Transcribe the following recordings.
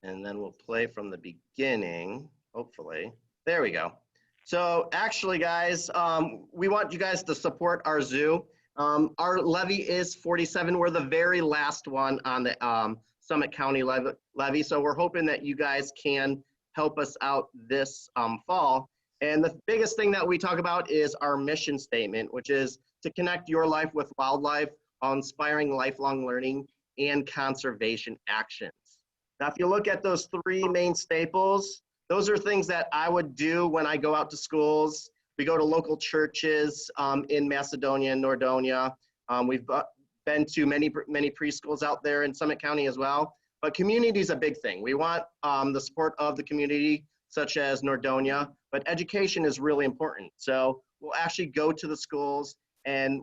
And then we'll play from the beginning, hopefully. There we go. So actually, guys, we want you guys to support our zoo. Our levy is 47. We're the very last one on the Summit County levy. So we're hoping that you guys can help us out this fall. And the biggest thing that we talk about is our mission statement, which is to connect your life with wildlife while inspiring lifelong learning and conservation actions. Now, if you look at those three main staples, those are things that I would do when I go out to schools. We go to local churches in Macedonia and Nordonia. We've been to many preschools out there in Summit County as well. But community is a big thing. We want the support of the community, such as Nordonia, but education is really important. So we'll actually go to the schools and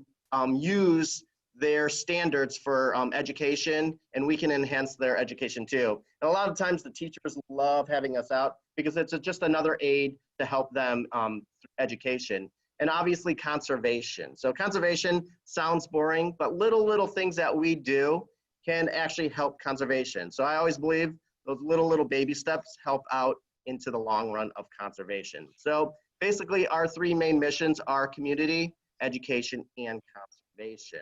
use their standards for education, and we can enhance their education too. And a lot of times the teachers love having us out because it's just another aid to help them through education. And obviously conservation. So conservation sounds boring, but little things that we do can actually help conservation. So I always believe those little baby steps help out into the long run of conservation. So basically our three main missions are community, education, and conservation.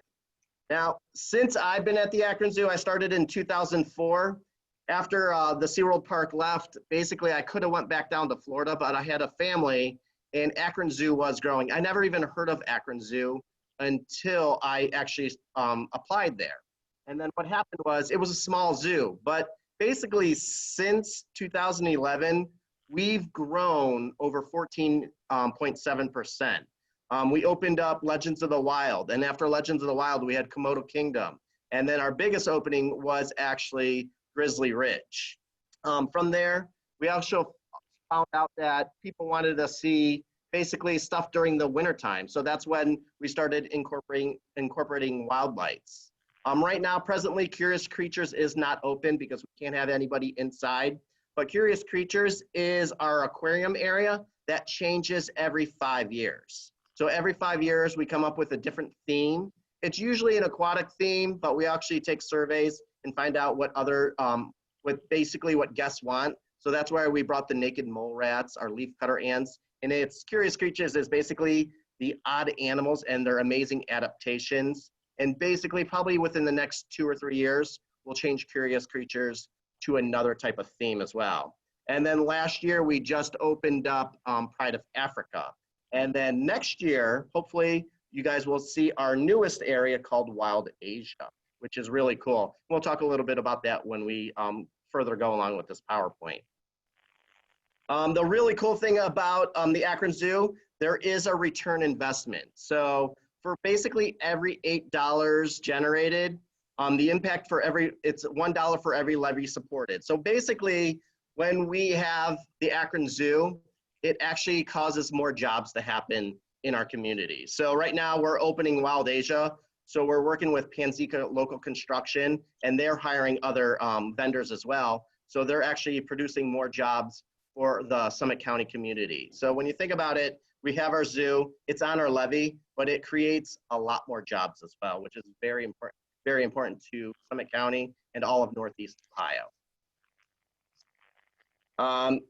Now, since I've been at the Akron Zoo, I started in 2004. After the SeaWorld Park left, basically I could have went back down to Florida, but I had a family and Akron Zoo was growing. I never even heard of Akron Zoo until I actually applied there. And then what happened was, it was a small zoo, but basically since 2011, we've grown over 14.7%. We opened up Legends of the Wild, and after Legends of the Wild, we had Komodo Kingdom. And then our biggest opening was actually Grizzly Ridge. From there, we also found out that people wanted to see basically stuff during the wintertime. So that's when we started incorporating wild lights. Right now, presently, Curious Creatures is not open because we can't have anybody inside. But Curious Creatures is our aquarium area that changes every 5 years. So every 5 years, we come up with a different theme. It's usually an aquatic theme, but we actually take surveys and find out what other, what guests want. So that's why we brought the naked mole rats, our leafcutter ants, and it's Curious Creatures is basically the odd animals and their amazing adaptations. And basically, probably within the next 2 or 3 years, we'll change Curious Creatures to another type of theme as well. And then last year, we just opened up Pride of Africa. And then next year, hopefully, you guys will see our newest area called Wild Asia, which is really cool. We'll talk a little bit about that when we further go along with this PowerPoint. The really cool thing about the Akron Zoo, there is a return investment. So for basically every $8 generated, the impact for it's $1 for every levy supported. So basically, when we have the Akron Zoo, it actually causes more jobs to happen in our community. So right now we're opening Wild Asia. So we're working with Panzica Local Construction, and they're hiring other vendors as well. So they're actually producing more jobs for the Summit County community. So when you think about it, we have our zoo, it's on our levy, but it creates a lot more jobs as well, which is very important to Summit County and all of Northeast Ohio.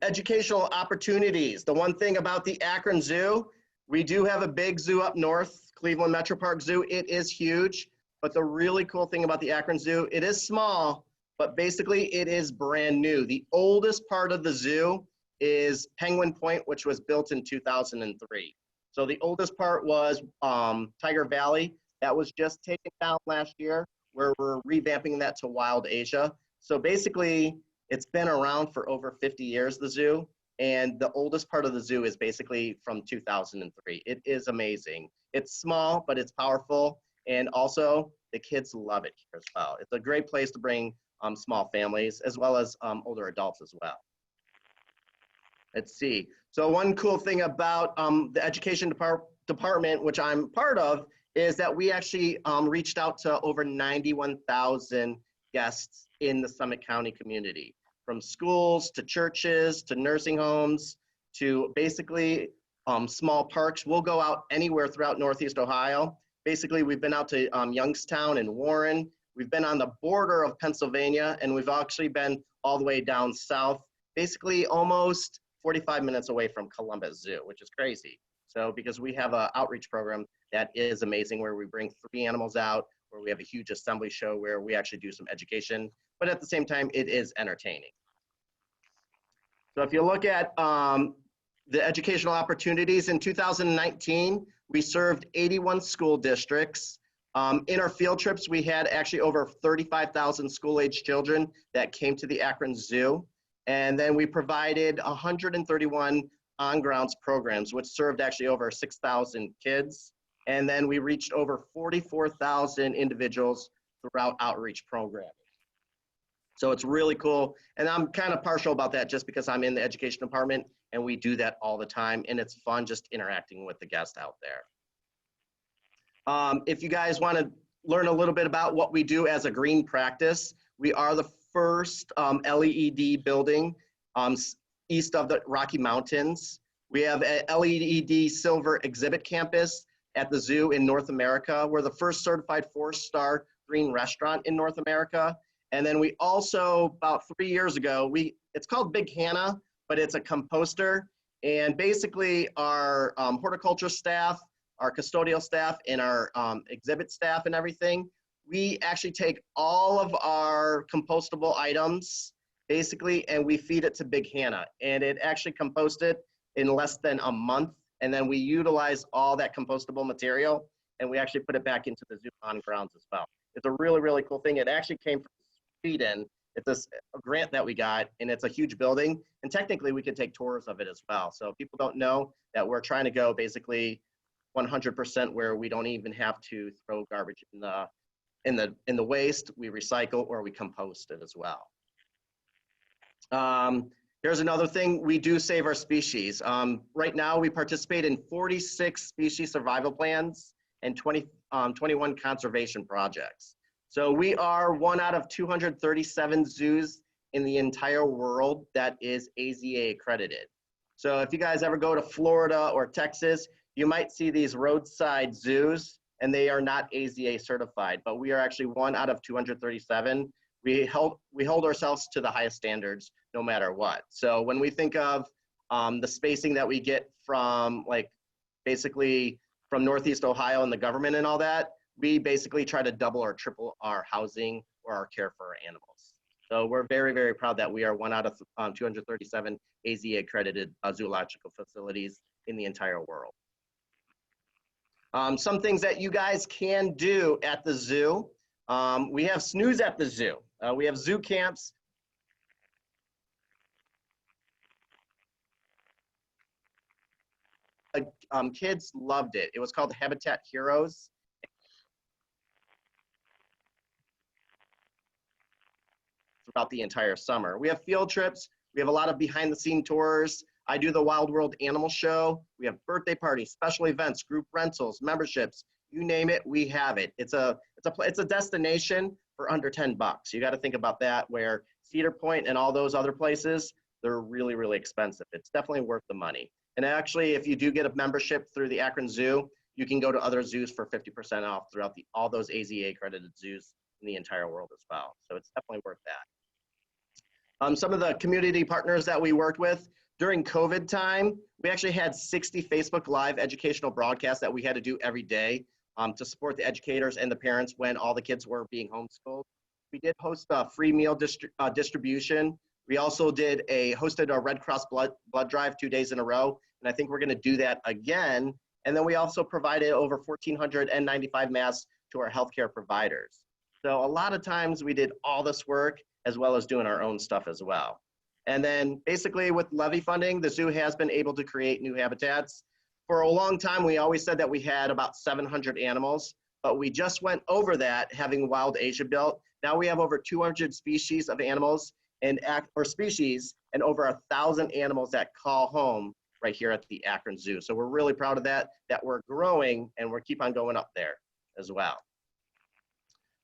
Educational opportunities. The one thing about the Akron Zoo, we do have a big zoo up north, Cleveland Metro Park Zoo. It is huge, but the really cool thing about the Akron Zoo, it is small, but basically it is brand new. The oldest part of the zoo is Penguin Point, which was built in 2003. So the oldest part was Tiger Valley. That was just taken down last year, where we're revamping that to Wild Asia. So basically, it's been around for over 50 years, the zoo, and the oldest part of the zoo is basically from 2003. It is amazing. It's small, but it's powerful, and also the kids love it here as well. It's a great place to bring small families as well as older adults as well. Let's see. So one cool thing about the education department, which I'm part of, is that we actually reached out to over 91,000 guests in the Summit County community, from schools to churches to nursing homes to basically small parks. We'll go out anywhere throughout Northeast Ohio. Basically, we've been out to Youngstown and Warren. We've been on the border of Pennsylvania, and we've actually been all the way down south, basically almost 45 minutes away from Columbus Zoo, which is crazy. So because we have an outreach program that is amazing, where we bring 3 animals out, where we have a huge assembly show where we actually do some education, but at the same time, it is entertaining. So if you look at the educational opportunities in 2019, we served 81 school districts. In our field trips, we had actually over 35,000 school-age children that came to the Akron Zoo. And then we provided 131 on-grounds programs, which served actually over 6,000 kids. And then we reached over 44,000 individuals throughout outreach programs. So it's really cool. And I'm kind of partial about that just because I'm in the education department and we do that all the time. And it's fun just interacting with the guests out there. If you guys want to learn a little bit about what we do as a green practice, we are the first LEED building east of the Rocky Mountains. We have an LEED silver exhibit campus at the zoo in North America. We're the first certified 4-star green restaurant in North America. And then we also, about 3 years ago, it's called Big Hannah, but it's a composter. And basically our horticulture staff, our custodial staff, and our exhibit staff and everything, we actually take all of our compostable items, basically, and we feed it to Big Hannah. And it actually composted in less than a month. And then we utilize all that compostable material, and we actually put it back into the zoo on grounds as well. It's a really, really cool thing. It actually came from Sweden. It's a grant that we got, and it's a huge building. And technically, we can take tours of it as well. So people don't know that we're trying to go basically 100% where we don't even have to throw garbage in the waste. We recycle or we compost it as well. Here's another thing, we do save our species. Right now we participate in 46 species survival plans and 21 conservation projects. So we are 1 out of 237 zoos in the entire world that is AZA accredited. So if you guys ever go to Florida or Texas, you might see these roadside zoos and they are not AZA certified, but we are actually 1 out of 237. We hold ourselves to the highest standards no matter what. So when we think of the spacing that we get from basically from Northeast Ohio and the government and all that, we basically try to double or triple our housing or our care for our animals. So we're very, very proud that we are 1 out of 237 AZA accredited zoological facilities in the entire world. Some things that you guys can do at the zoo. We have snooze at the zoo. We have zoo camps. Kids loved it. It was called Habitat Heroes. Throughout the entire summer. We have field trips. We have a lot of behind the scene tours. I do the Wild World Animal Show. We have birthday parties, special events, group rentals, memberships, you name it, we have it. It's a destination for under 10 bucks. You got to think about that, where Cedar Point and all those other places, they're really, really expensive. It's definitely worth the money. And actually, if you do get a membership through the Akron Zoo, you can go to other zoos for 50% off throughout all those AZA accredited zoos in the entire world as well. So it's definitely worth that. Some of the community partners that we worked with during COVID time, we actually had 60 Facebook Live educational broadcasts that we had to do every day to support the educators and the parents when all the kids were being homeschooled. We did host a free meal distribution. We also hosted a Red Cross blood drive 2 days in a row, and I think we're gonna do that again. And then we also provided over 1,495 masks to our healthcare providers. So a lot of times we did all this work as well as doing our own stuff as well. And then basically with levy funding, the zoo has been able to create new habitats. For a long time, we always said that we had about 700 animals, but we just went over that having Wild Asia built. Now we have over 200 species of animals and over 1,000 animals that call home right here at the Akron Zoo. So we're really proud of that we're growing and we're keep on going up there as well.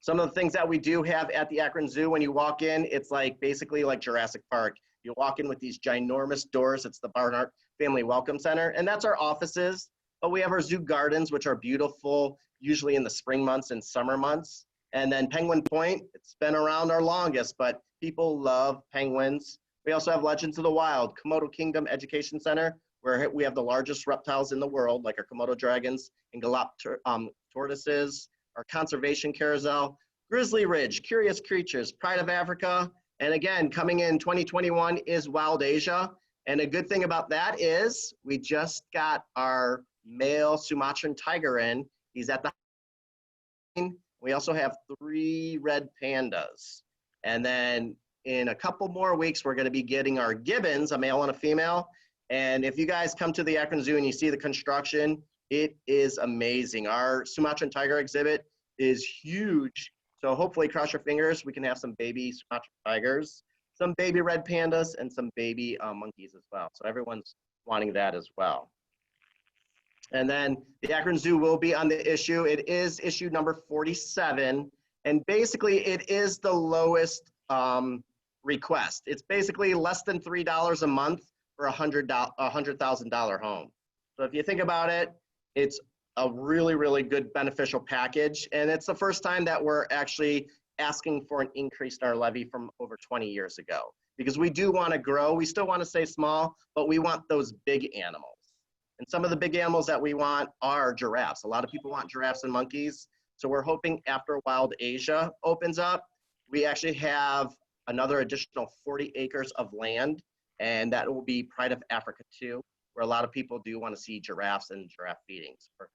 Some of the things that we do have at the Akron Zoo, when you walk in, it's basically like Jurassic Park. You walk in with these ginormous doors. It's the Barnhart Family Welcome Center, and that's our offices. But we have our zoo gardens, which are beautiful, usually in the spring months and summer months. And then Penguin Point, it's been around our longest, but People love penguins. We also have Legends of the Wild, Komodo Kingdom Education Center, where we have the largest reptiles in the world, like our Komodo dragons and tortoises, our conservation carousel, Grizzly Ridge, Curious Creatures, Pride of Africa, and again, coming in 2021 is Wild Asia. And a good thing about that is we just got our male Sumatran tiger in. He's at the. We also have 3 red pandas. And then in a couple more weeks, we're going to be getting our gibbons, a male and a female. And if you guys come to the Akron Zoo and you see the construction, it is amazing. Our Sumatran tiger exhibit is huge. So hopefully, cross your fingers, we can have some baby Sumatran tigers, some baby red pandas, and some baby monkeys as well. So everyone's wanting that as well. And then the Akron Zoo will be on the issue. It is issue number 47. And basically, it is the lowest request. It's basically less than $3 a month for a $100,000 home. So if you think about it, it's a really, really good beneficial package. And it's the first time that we're actually asking for an increase in our levy from over 20 years ago. Because we do want to grow. We still want to stay small, but we want those big animals. And some of the big animals that we want are giraffes. A lot of people want giraffes and monkeys. So we're hoping after Wild Asia opens up, we actually have another additional 40 acres of land, and that will be Pride of Africa too, where a lot of people do want to see giraffes and giraffe feedings. We're